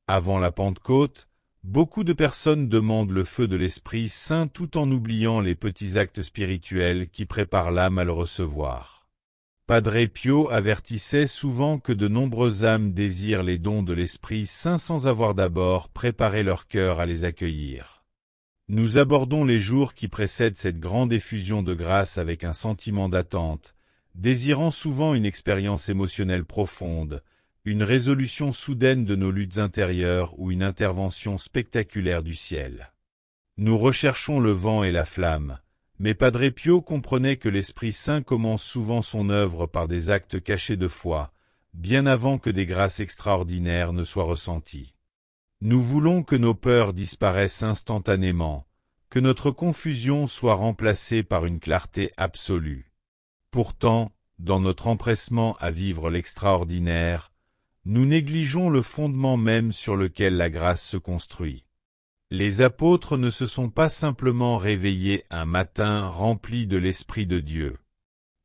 Avant la Pentecôte, beaucoup de personnes demandent le feu de l'Esprit Saint tout en oubliant les petits actes spirituels qui préparent l'âme à le recevoir. Padre Pio avertissait souvent que de nombreuses âmes désirent les dons de l'Esprit Saint sans avoir d'abord préparé leur cœur à les accueillir. Nous abordons les jours qui précèdent cette grande effusion de grâce avec un sentiment d'attente, désirant souvent une expérience émotionnelle profonde, une résolution soudaine de nos luttes intérieures ou une intervention spectaculaire du ciel. Nous recherchons le vent et la flamme, mais Padre Pio comprenait que l'Esprit Saint commence souvent son œuvre par des actes cachés de foi, bien avant que des grâces extraordinaires ne soient ressenties. Nous voulons que nos peurs disparaissent instantanément, que notre confusion soit remplacée par une clarté absolue. Pourtant, dans notre empressement à vivre l'extraordinaire, nous négligeons le fondement même sur lequel la grâce se construit. Les apôtres ne se sont pas simplement réveillés un matin remplis de l'Esprit de Dieu.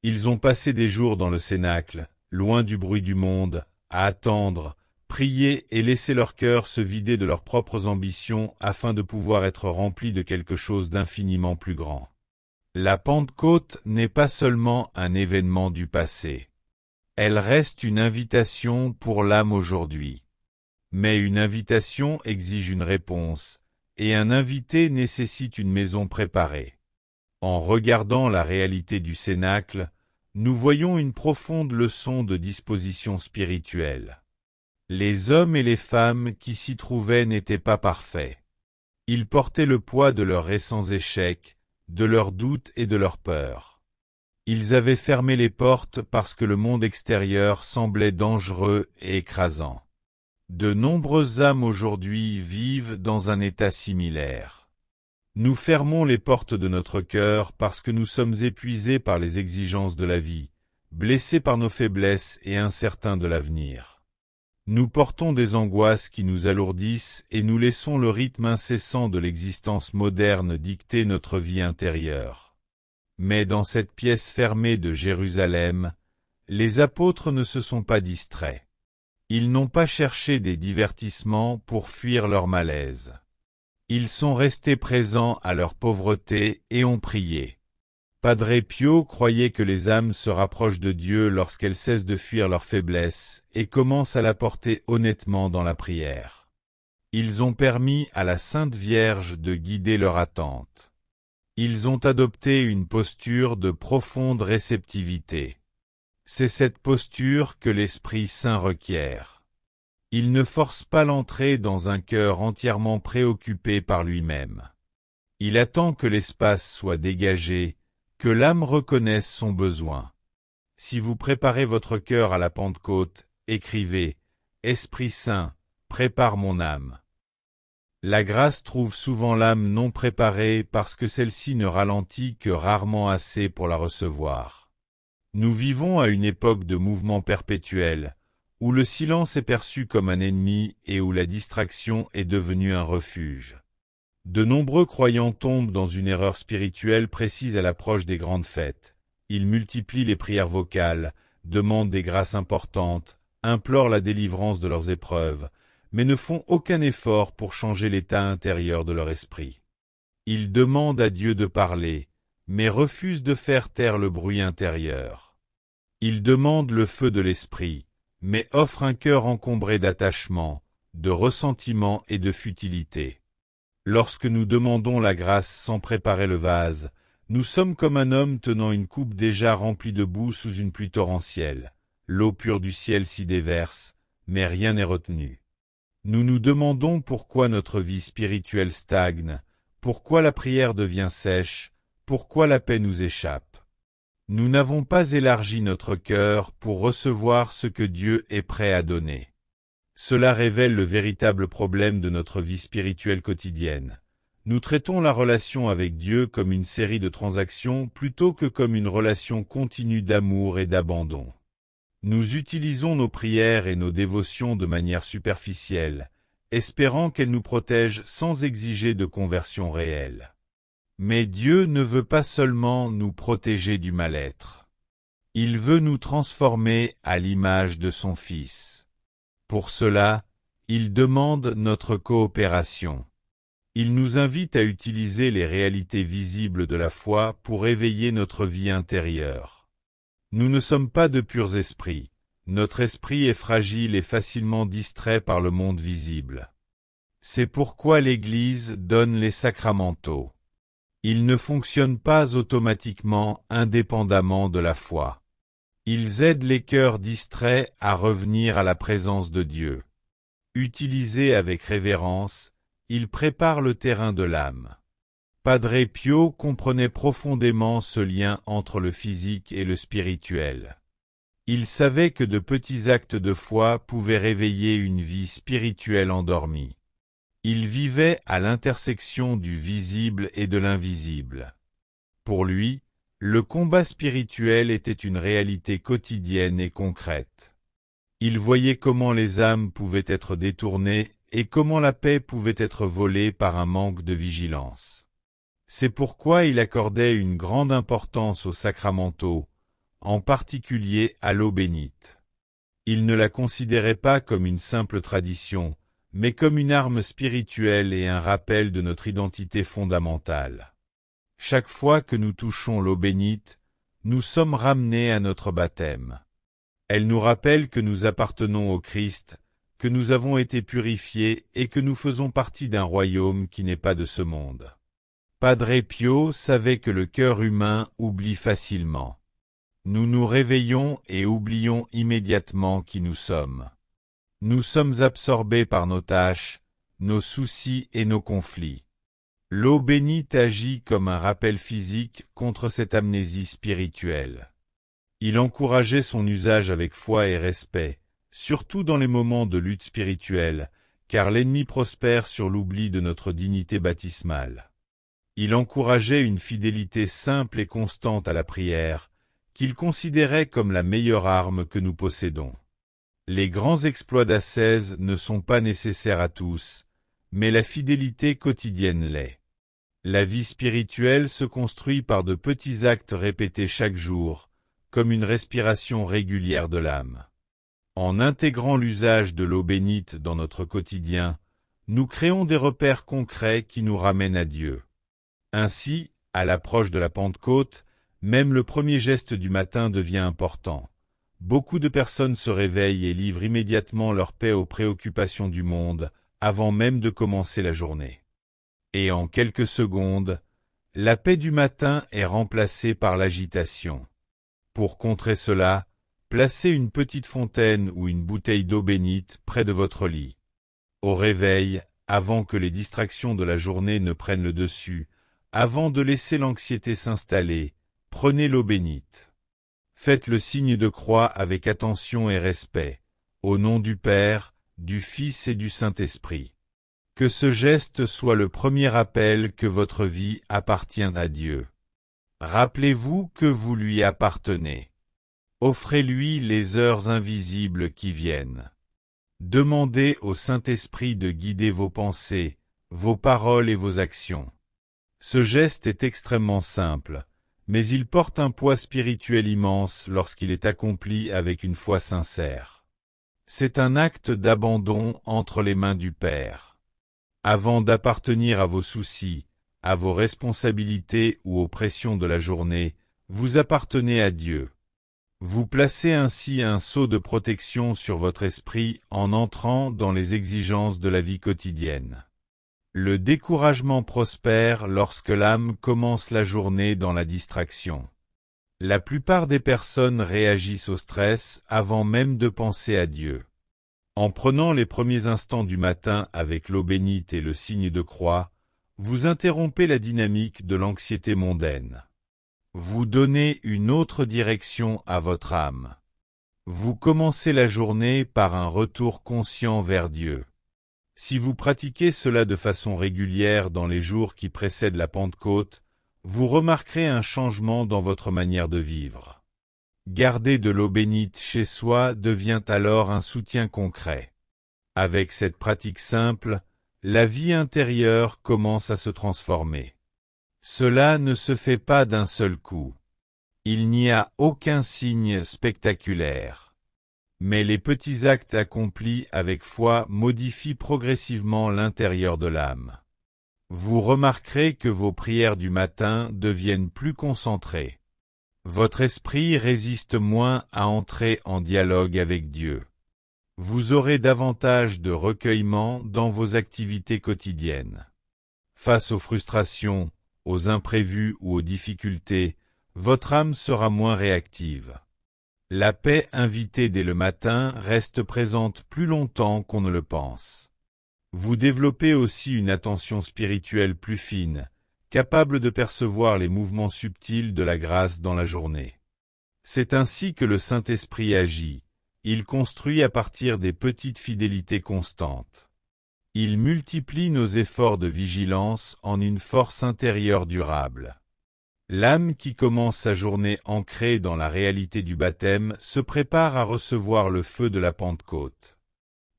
Ils ont passé des jours dans le cénacle, loin du bruit du monde, à attendre, prier et laisser leur cœur se vider de leurs propres ambitions afin de pouvoir être remplis de quelque chose d'infiniment plus grand. La Pentecôte n'est pas seulement un événement du passé. Elle reste une invitation pour l'âme aujourd'hui. Mais une invitation exige une réponse, et un invité nécessite une maison préparée. En regardant la réalité du cénacle, nous voyons une profonde leçon de disposition spirituelle. Les hommes et les femmes qui s'y trouvaient n'étaient pas parfaits. Ils portaient le poids de leurs récents échecs, de leurs doutes et de leurs peurs. Ils avaient fermé les portes parce que le monde extérieur semblait dangereux et écrasant. De nombreuses âmes aujourd'hui vivent dans un état similaire. Nous fermons les portes de notre cœur parce que nous sommes épuisés par les exigences de la vie, blessés par nos faiblesses et incertains de l'avenir. Nous portons des angoisses qui nous alourdissent et nous laissons le rythme incessant de l'existence moderne dicter notre vie intérieure. Mais dans cette pièce fermée de Jérusalem, les apôtres ne se sont pas distraits. Ils n'ont pas cherché des divertissements pour fuir leur malaise. Ils sont restés présents à leur pauvreté et ont prié. Padre Pio croyait que les âmes se rapprochent de Dieu lorsqu'elles cessent de fuir leur faiblesse et commencent à la porter honnêtement dans la prière. Ils ont permis à la Sainte Vierge de guider leur attente. Ils ont adopté une posture de profonde réceptivité. C'est cette posture que l'Esprit Saint requiert. Il ne force pas l'entrée dans un cœur entièrement préoccupé par lui-même. Il attend que l'espace soit dégagé, que l'âme reconnaisse son besoin. Si vous préparez votre cœur à la Pentecôte, écrivez « Esprit Saint, prépare mon âme ». La grâce trouve souvent l'âme non préparée parce que celle-ci ne ralentit que rarement assez pour la recevoir. Nous vivons à une époque de mouvement perpétuel, où le silence est perçu comme un ennemi et où la distraction est devenue un refuge. De nombreux croyants tombent dans une erreur spirituelle précise à l'approche des grandes fêtes. Ils multiplient les prières vocales, demandent des grâces importantes, implorent la délivrance de leurs épreuves, mais ne font aucun effort pour changer l'état intérieur de leur esprit. Ils demandent à Dieu de parler, mais refusent de faire taire le bruit intérieur. Ils demandent le feu de l'esprit, mais offrent un cœur encombré d'attachement, de ressentiment et de futilité. Lorsque nous demandons la grâce sans préparer le vase, nous sommes comme un homme tenant une coupe déjà remplie de boue sous une pluie torrentielle. L'eau pure du ciel s'y déverse, mais rien n'est retenu. Nous nous demandons pourquoi notre vie spirituelle stagne, pourquoi la prière devient sèche, pourquoi la paix nous échappe. Nous n'avons pas élargi notre cœur pour recevoir ce que Dieu est prêt à donner. Cela révèle le véritable problème de notre vie spirituelle quotidienne. Nous traitons la relation avec Dieu comme une série de transactions plutôt que comme une relation continue d'amour et d'abandon. Nous utilisons nos prières et nos dévotions de manière superficielle, espérant qu'elles nous protègent sans exiger de conversion réelle. Mais Dieu ne veut pas seulement nous protéger du mal-être. Il veut nous transformer à l'image de son Fils. Pour cela, Il demande notre coopération. Il nous invite à utiliser les réalités visibles de la foi pour éveiller notre vie intérieure. Nous ne sommes pas de purs esprits. Notre esprit est fragile et facilement distrait par le monde visible. C'est pourquoi l'Église donne les sacramentaux. Ils ne fonctionnent pas automatiquement, indépendamment de la foi. Ils aident les cœurs distraits à revenir à la présence de Dieu. Utilisés avec révérence, ils préparent le terrain de l'âme. Padre Pio comprenait profondément ce lien entre le physique et le spirituel. Il savait que de petits actes de foi pouvaient réveiller une vie spirituelle endormie. Il vivait à l'intersection du visible et de l'invisible. Pour lui, le combat spirituel était une réalité quotidienne et concrète. Il voyait comment les âmes pouvaient être détournées et comment la paix pouvait être volée par un manque de vigilance. C'est pourquoi il accordait une grande importance aux sacramentaux, en particulier à l'eau bénite. Il ne la considérait pas comme une simple tradition, mais comme une arme spirituelle et un rappel de notre identité fondamentale. Chaque fois que nous touchons l'eau bénite, nous sommes ramenés à notre baptême. Elle nous rappelle que nous appartenons au Christ, que nous avons été purifiés et que nous faisons partie d'un royaume qui n'est pas de ce monde. Padre Pio savait que le cœur humain oublie facilement. Nous nous réveillons et oublions immédiatement qui nous sommes. Nous sommes absorbés par nos tâches, nos soucis et nos conflits. L'eau bénite agit comme un rappel physique contre cette amnésie spirituelle. Il encourageait son usage avec foi et respect, surtout dans les moments de lutte spirituelle, car l'ennemi prospère sur l'oubli de notre dignité baptismale. Il encourageait une fidélité simple et constante à la prière, qu'il considérait comme la meilleure arme que nous possédons. Les grands exploits d'ascèse ne sont pas nécessaires à tous, mais la fidélité quotidienne l'est. La vie spirituelle se construit par de petits actes répétés chaque jour, comme une respiration régulière de l'âme. En intégrant l'usage de l'eau bénite dans notre quotidien, nous créons des repères concrets qui nous ramènent à Dieu. Ainsi, à l'approche de la Pentecôte, même le premier geste du matin devient important. Beaucoup de personnes se réveillent et livrent immédiatement leur paix aux préoccupations du monde, avant même de commencer la journée. Et en quelques secondes, la paix du matin est remplacée par l'agitation. Pour contrer cela, placez une petite fontaine ou une bouteille d'eau bénite près de votre lit. Au réveil, avant que les distractions de la journée ne prennent le dessus, avant de laisser l'anxiété s'installer, prenez l'eau bénite. Faites le signe de croix avec attention et respect, au nom du Père, du Fils et du Saint-Esprit. Que ce geste soit le premier rappel que votre vie appartient à Dieu. Rappelez-vous que vous lui appartenez. Offrez-lui les heures invisibles qui viennent. Demandez au Saint-Esprit de guider vos pensées, vos paroles et vos actions. Ce geste est extrêmement simple, mais il porte un poids spirituel immense lorsqu'il est accompli avec une foi sincère. C'est un acte d'abandon entre les mains du Père. Avant d'appartenir à vos soucis, à vos responsabilités ou aux pressions de la journée, vous appartenez à Dieu. Vous placez ainsi un sceau de protection sur votre esprit en entrant dans les exigences de la vie quotidienne. Le découragement prospère lorsque l'âme commence la journée dans la distraction. La plupart des personnes réagissent au stress avant même de penser à Dieu. En prenant les premiers instants du matin avec l'eau bénite et le signe de croix, vous interrompez la dynamique de l'anxiété mondaine. Vous donnez une autre direction à votre âme. Vous commencez la journée par un retour conscient vers Dieu. Si vous pratiquez cela de façon régulière dans les jours qui précèdent la Pentecôte, vous remarquerez un changement dans votre manière de vivre. Garder de l'eau bénite chez soi devient alors un soutien concret. Avec cette pratique simple, la vie intérieure commence à se transformer. Cela ne se fait pas d'un seul coup. Il n'y a aucun signe spectaculaire. Mais les petits actes accomplis avec foi modifient progressivement l'intérieur de l'âme. Vous remarquerez que vos prières du matin deviennent plus concentrées. Votre esprit résiste moins à entrer en dialogue avec Dieu. Vous aurez davantage de recueillement dans vos activités quotidiennes. Face aux frustrations, aux imprévus ou aux difficultés, votre âme sera moins réactive. La paix invitée dès le matin reste présente plus longtemps qu'on ne le pense. Vous développez aussi une attention spirituelle plus fine, capable de percevoir les mouvements subtils de la grâce dans la journée. C'est ainsi que le Saint-Esprit agit. Il construit à partir des petites fidélités constantes. Il multiplie nos efforts de vigilance en une force intérieure durable. L'âme qui commence sa journée ancrée dans la réalité du baptême se prépare à recevoir le feu de la Pentecôte.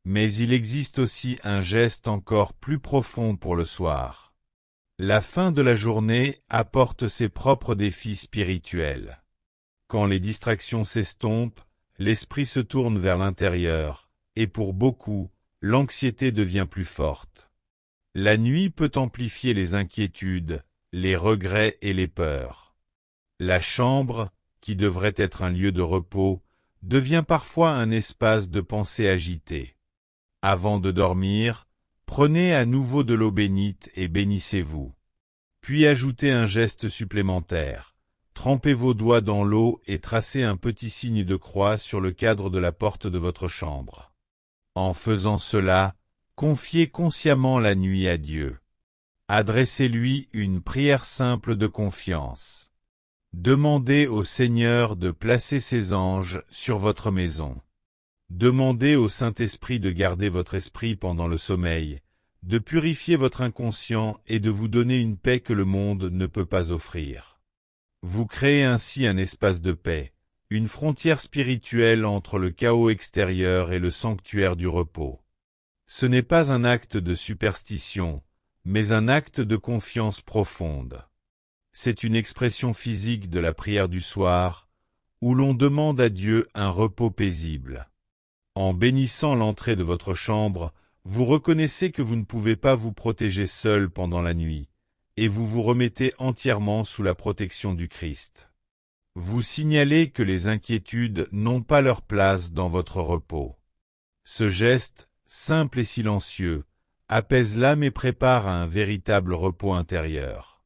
Mais il existe aussi un geste encore plus profond pour le soir. La fin de la journée apporte ses propres défis spirituels. Quand les distractions s'estompent, l'esprit se tourne vers l'intérieur, et pour beaucoup, l'anxiété devient plus forte. La nuit peut amplifier les inquiétudes, les regrets et les peurs. La chambre, qui devrait être un lieu de repos, devient parfois un espace de pensée agitée. Avant de dormir, prenez à nouveau de l'eau bénite et bénissez-vous. Puis ajoutez un geste supplémentaire. Trempez vos doigts dans l'eau et tracez un petit signe de croix sur le cadre de la porte de votre chambre. En faisant cela, confiez consciemment la nuit à Dieu. Adressez-lui une prière simple de confiance. Demandez au Seigneur de placer ses anges sur votre maison. Demandez au Saint-Esprit de garder votre esprit pendant le sommeil, de purifier votre inconscient et de vous donner une paix que le monde ne peut pas offrir. Vous créez ainsi un espace de paix, une frontière spirituelle entre le chaos extérieur et le sanctuaire du repos. Ce n'est pas un acte de superstition, mais un acte de confiance profonde. C'est une expression physique de la prière du soir, où l'on demande à Dieu un repos paisible. En bénissant l'entrée de votre chambre, vous reconnaissez que vous ne pouvez pas vous protéger seul pendant la nuit, et vous vous remettez entièrement sous la protection du Christ. Vous signalez que les inquiétudes n'ont pas leur place dans votre repos. Ce geste, simple et silencieux, apaise l'âme et prépare à un véritable repos intérieur.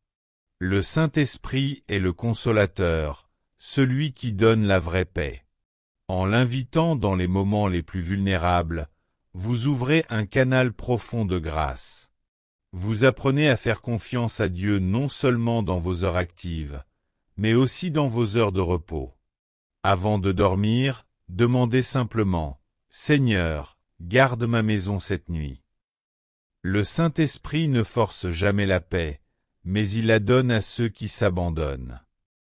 Le Saint-Esprit est le consolateur, celui qui donne la vraie paix. En l'invitant dans les moments les plus vulnérables, vous ouvrez un canal profond de grâce. Vous apprenez à faire confiance à Dieu non seulement dans vos heures actives, mais aussi dans vos heures de repos. Avant de dormir, demandez simplement « Seigneur, garde ma maison cette nuit ». Le Saint-Esprit ne force jamais la paix, mais il la donne à ceux qui s'abandonnent.